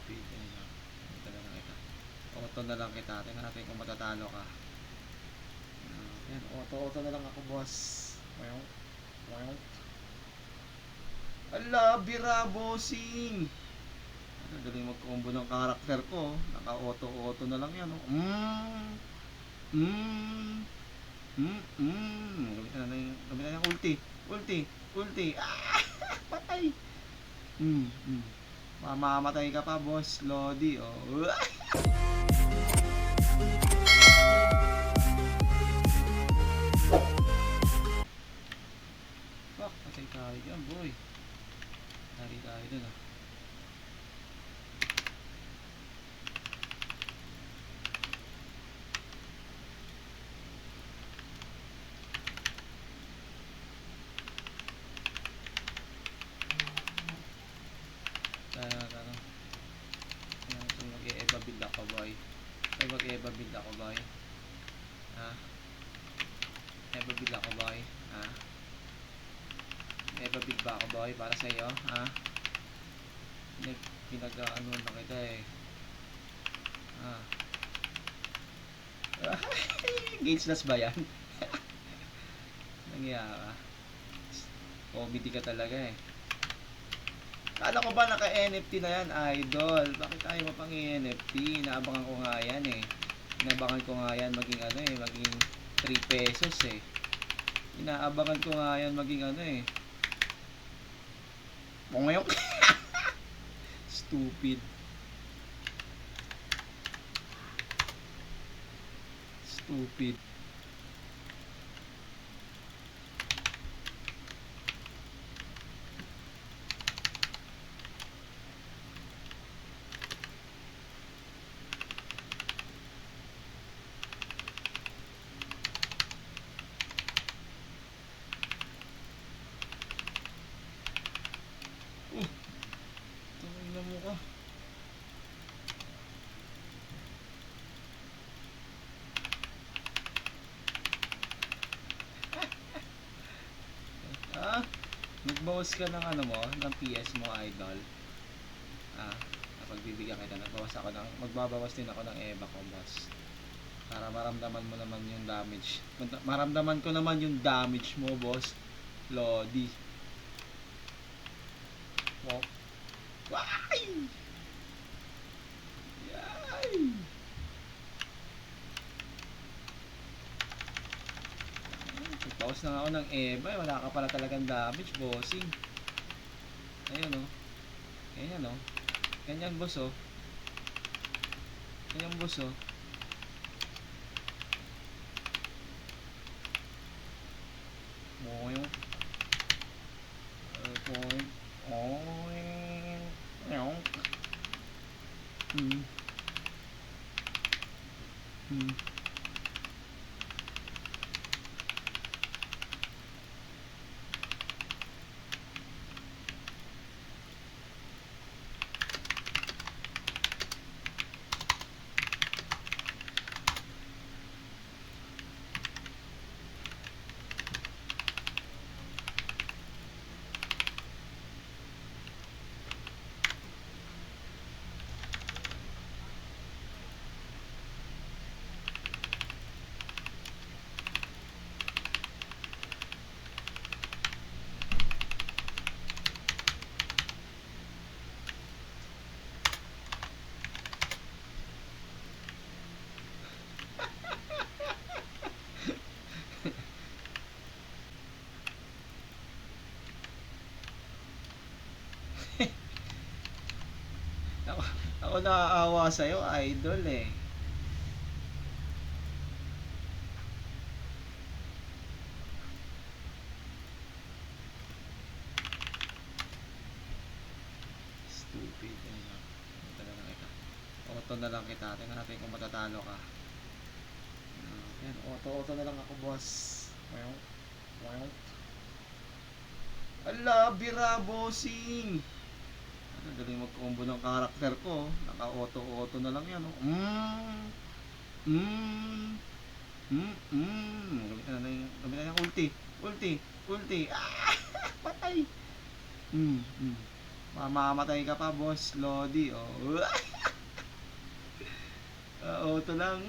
Stupid. Ayun na. Ito na lang kita. Auto na lang kita. Tingnan natin kung matatalo ka. Yan. Auto na lang ako, boss. Wow. Wow. Ala, bira, bossing. Ano, galing mag-combo ng karakter ko. Naka-auto na lang yan. Gamitan na yung ulti. Ulti. Ah! Patay. Mamamatay ka pa, boss. Lodi, oh. Fuck, patay tayo dyan, boy. Tari tayo dun, ah. Mag-e-eva build ako, boy. Mag-e-eva build ako, boy. Ha? Eva build ako, boy. Ha? Eva build ba ako, boy? Para sa'yo, ha? Pinag-ano na kita, eh. Ha? Gaugeless ba yan? Nangyara. Comedy ka talaga, eh. Kala ko ba naka-NFT na yan, idol? Bakit tayo mapang NFT? Inaabangan ko nga yan, eh. Inaabangan ko nga yan maging ano, eh. Maging 3 pesos, eh. Inaabangan ko nga yan maging ano, eh. Bongayok. Stupid. Stupid. Tangina mo ka. Ah, nagbawas ka ng ano mo, ng PS mo, idol. Napagbibigyan kita, magbabawas din ako ng EVA ko, boss. Para maramdaman mo naman yung damage. Maramdaman ko naman yung damage mo, boss. Lodi. Oh. Why? Yay! Bawas na nga ako ng EVA, wala ka pala talagang damage, bossing. Ayan, oh. Ayan, oh. Ganyan, boss, oh. Ganyan, boss, oh. Moing. Ako naaawa sa'yo, idol, eh. Stupid. Ayun na. Ito na lang kita. Auto na lang kita. Tingnan natin kung matatalo ka. Yan. Auto na lang ako, boss. Wow. Wow. Ala, bira, bossing. Ano, galing mag-combo ng karakter ko. Naka-auto na lang yan, oh. Gamitan na yung ulti. Ah! Patay. Mamamatay ka pa, boss. Lodi, oh. Auto lang.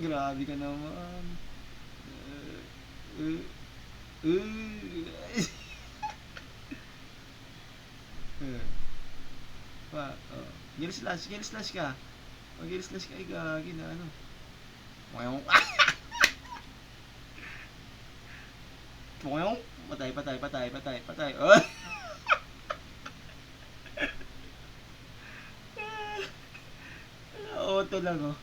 Grabe ka naman. Uh, uh, oh. Gill slash ka. Pag gill slash ka, gagi na ano. Puyong. Puyong. Patay, patay, patay, patay, patay. Oh. Auto lang, oh.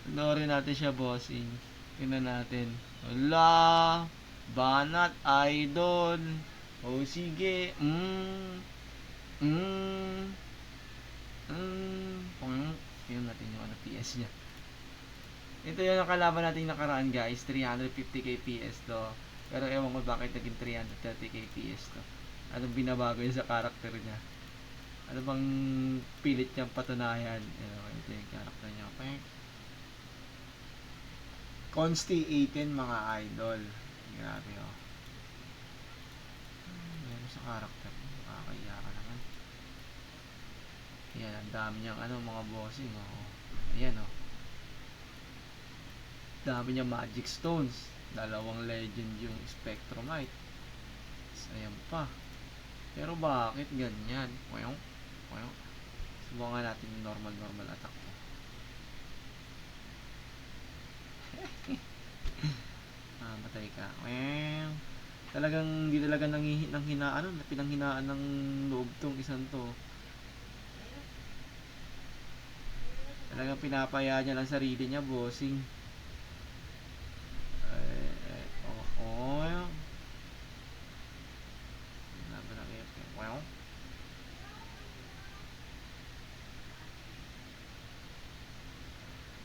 Panoorin natin siya, bossing. Tingnan natin. Wala. Banat, idol. O, sige. Tingnan natin yung ano, PS niya. Ito yung nakalaban natin nakaraan, guys. 350k PS to. Pero ewan ko bakit naging 330k PS to. Anong binabago yun sa karakter niya? Ano bang pilit niyang patunayan? Ito yung karakter niya. Okay. Consti 18 mga idol. Grabe, oh. Meron sa karakter. Nakakaya ka naman. Ayan, ang dami niyang ano, mga bossing, oh. Ayan, oh. Dami niyang magic stones. 2 legend yung Spectromite. Ayan pa. Pero bakit ganyan? Puyong. Subukan natin yung normal attack ko. Matay ka. Talagang hindi talaga pinanghinaan ng loob tong isang to. Talagang pinapaya niya lang sarili niya, bossing.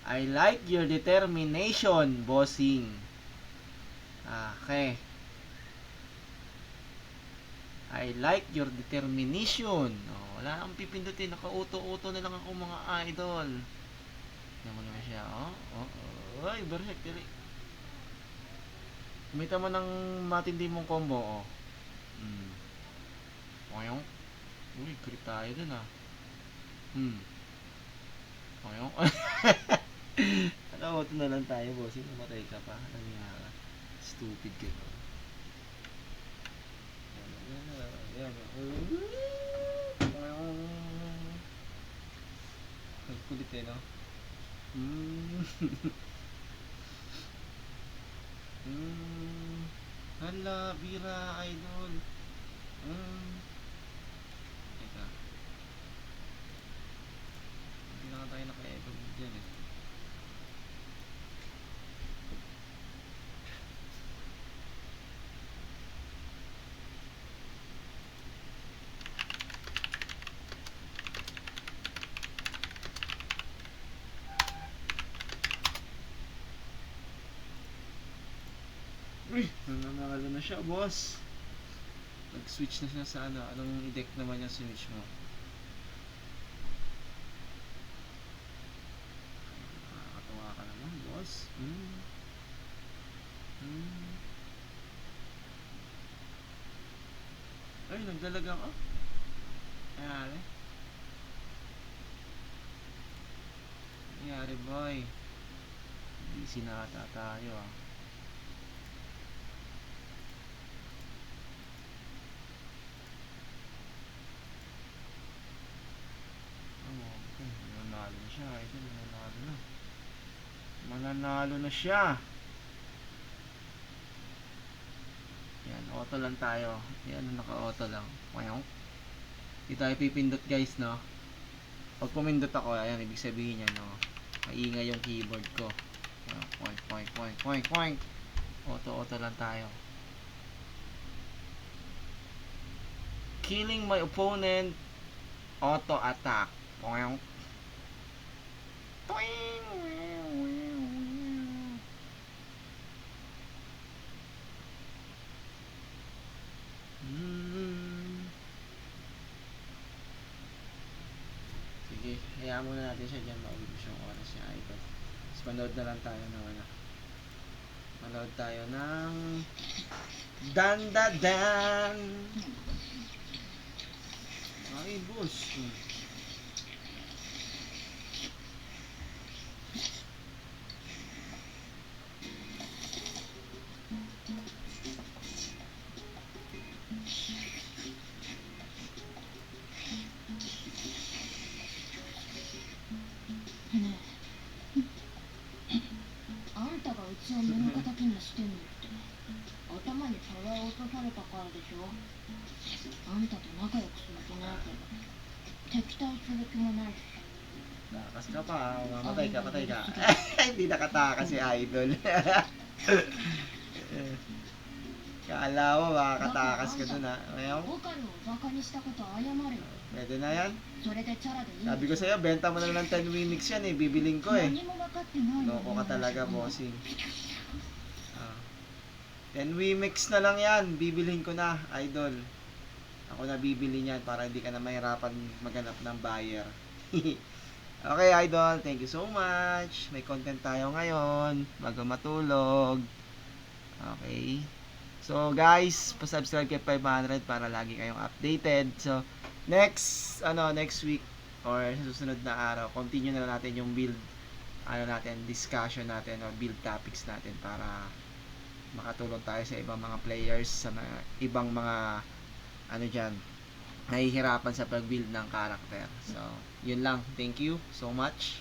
I like your determination, bossing. Okay. I like your determination. Oh, wala akong pipindutin. Naka-auto-auto na lang ako, mga idol. Tignan mo naman siya. Ay, berserk. Kumita mo ng matindi mong combo, oh. Uy, crit tayo dun, ah. Ano, auto na lang tayo, bossing. Namatay ka pa. Nangyara. Stupid ka, no? Ang kulit, eh, no? Hala, bira, idol. Teka. Hindi na tayo naka-echo dyan, eh. Uy, nananalo na siya, boss. Nag-switch na siya sa ano. Anong deck naman yung switch mo? Nakakatawa ka naman, boss. Ay, nagdalaga ka. Nangyari. Nangyari, boy. Busy na ata tayo, ah. Mananalo na siya, idol. Mananalo na siya. Yan, auto lang tayo. Yan, naka-auto lang. Hindi tayo pipindot, guys, no? Pag pumindot ako, ayan, ibig sabihin niya, no? Maingay yung keyboard ko. Point. Auto lang tayo. Killing my opponent. Auto attack. Sige, hayaan muna natin siya dyan. Maubos yung oras niya, idol. Tapos manood na lang tayo ng ano. Manood tayo ng Dan. Ay, boss. Takas ka pa, mamatay ka, patay ka. Hindi nakatakas si Idol. Kala mo makakatakas ka dun ha. Ayaw? Pwede na yan. Sabi ko sa'yo, benta mo na lang ng 10 Wimix yan eh. Bibiling ko eh. Loko ka talaga, bossing. 10 Wimix na lang yan. Bibilhin ko na, Idol. Ako na bibili niyan para hindi ka na mahirapan maghanap ng buyer. Okay, Idol. Thank you so much. May content tayo ngayon bago matulog. Okay. So, guys, pa-subscribe kay 500 para lagi kayong updated. So, next week or sa susunod na araw, continue na natin yung build discussion natin o build topics natin para makatulong tayo sa ibang mga players, sa mga ibang mga nahihirapan sa pag-build ng character. So, yun lang. Thank you so much.